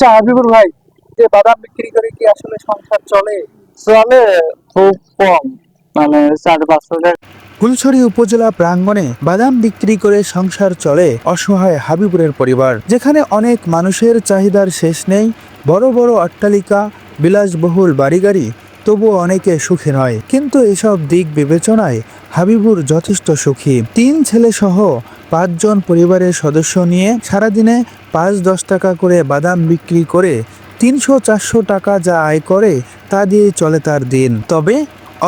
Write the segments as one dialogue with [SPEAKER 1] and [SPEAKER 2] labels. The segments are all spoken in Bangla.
[SPEAKER 1] আচ্ছা হাবিবুর ভাই, যে বাদাম বিক্রি করে কি আসলে সংসার চলে?
[SPEAKER 2] চলে খুব কম, মানে 400-500 টাকা।
[SPEAKER 3] ফুলছড়ি উপজেলা প্রাঙ্গণে বাদাম বিক্রি করে সংসার চলে অসহায় হাবিবুরের পরিবার, যেখানে অনেক মানুষের চাহিদার শেষ নেই। বড় বড় অট্টালিকা, বিলাসবহুল বাড়িগাড়ি, তবুও অনেকে সুখী নয়। কিন্তু এসব দিক বিবেচনায় হাবিবুর যথেষ্ট সুখী। 3 ছেলে সহ 5 জন পরিবারের সদস্য নিয়ে সারাদিনে 5-10 টাকা করে বাদাম বিক্রি করে 300-400 টাকা যা আয় করে তা দিয়ে চলে তার দিন। তবে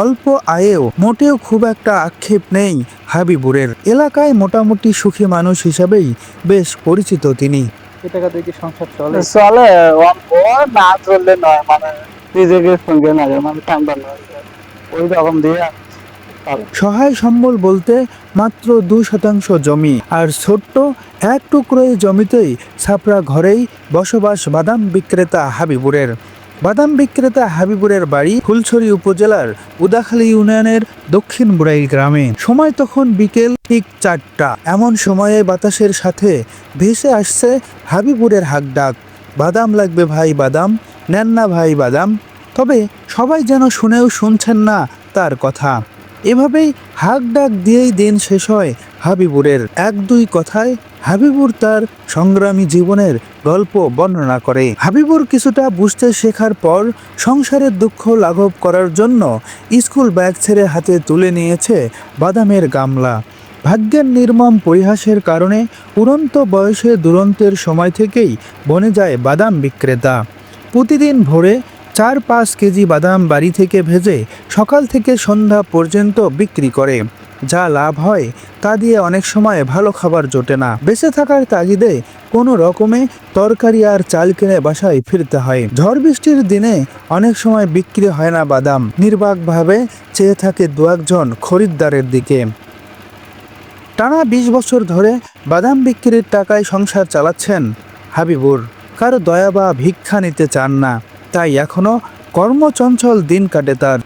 [SPEAKER 3] অল্প আয়েও মোটেও খুব একটা আক্ষেপ নেই হাবিবুরের। এলাকায় মোটামুটি সুখী মানুষ হিসাবেই বেশ পরিচিত তিনি।
[SPEAKER 1] এ টাকা দিয়ে কি সংসার চলে?
[SPEAKER 2] চলে অল্প, না চললে নয়, মানে নিজেকে সঙ্গে না যায়, মানে ঠান্ডা নয়, ওই রকম দিয়ে
[SPEAKER 3] সহায় সম্বল বলতে মাত্র 2% জমি, আর ছোট্ট এক টুকরো এই জমিতেই ছাপড়া ঘরেই বসবাস বাদাম বিক্রেতা হাবিবুরের। বাদাম বিক্রেতা হাবিবুরের বাড়ি ফুলছড়ি উপজেলার উদাখালী ইউনিয়নের দক্ষিণ বুড়াই গ্রামে। সময় তখন বিকেল ঠিক 4টা। এমন সময়ে বাতাসের সাথে ভেসে আসছে হাবিবুরের হাঁকডাক, বাদাম লাগবে ভাই বাদাম, নেন না ভাই বাদাম। তবে সবাই যেন শুনেও শুনছেন না তার কথা। এভাবেই হাঁক ডাক দিয়েই দিন শেষ হয় হাবিবুরের। 1-2 কথায় হাবিবুর তার সংগ্রামী জীবনের গল্প বর্ণনা করে। হাবিবুর কিছুটা বুঝতে শেখার পর সংসারের দুঃখ লাঘব করার জন্য স্কুল ব্যাগ ছেড়ে হাতে তুলে নিয়েছে বাদামের গামলা। ভাগ্যের নির্মম পরিহাসের কারণে উড়ন্ত বয়সে দুরন্তের সময় থেকেই বনে যায় বাদাম বিক্রেতা। প্রতিদিন ভোরে 4-5 কেজি বাদাম বাড়ি থেকে ভেজে সকাল থেকে সন্ধ্যা পর্যন্ত বিক্রি করে। যা লাভ হয় তা দিয়ে অনেক সময় ভালো খাবার জোটে না। বেঁচে থাকার তাগিদে কোনো রকমে তরকারি আর চাল কিনে বাসায় ফিরতে হয়। ঝড় বৃষ্টির দিনে অনেক সময় বিক্রি হয় না বাদাম। নির্বাকভাবে চেয়ে থাকে 2-1 জন খরিদ্দারের দিকে। টানা 20 বছর ধরে বাদাম বিক্রির টাকায় সংসার চালাচ্ছেন হাবিবুর। কারো দয়া বা ভিক্ষা নিতে চান না, তাই এখনো কর্মচঞ্চল দিন কাটে তার।